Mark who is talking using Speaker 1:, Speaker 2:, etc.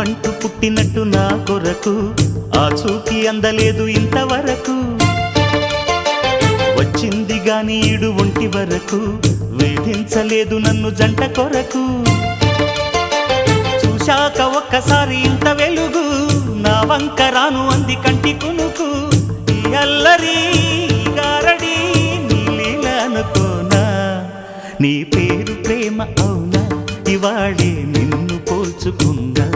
Speaker 1: నువ్వంటూ పుట్టినట్టు నా కొరకు ఆ చూకి అందలేదు ఇంతవరకు వచ్చింది గాని ఈడు ఒంటి వరకు వేధించలేదు నన్ను జంట కొరకు చూశాక ఒక్కసారి ఇంత వెలుగు నా వంక రాను అంది కంటి కునుకు ఈ అల్లరి గారడి నీ లీల అనుకోనా నీ పేరు ప్రేమ అవునా ఇవాళే నిన్ను పోల్చుకుందా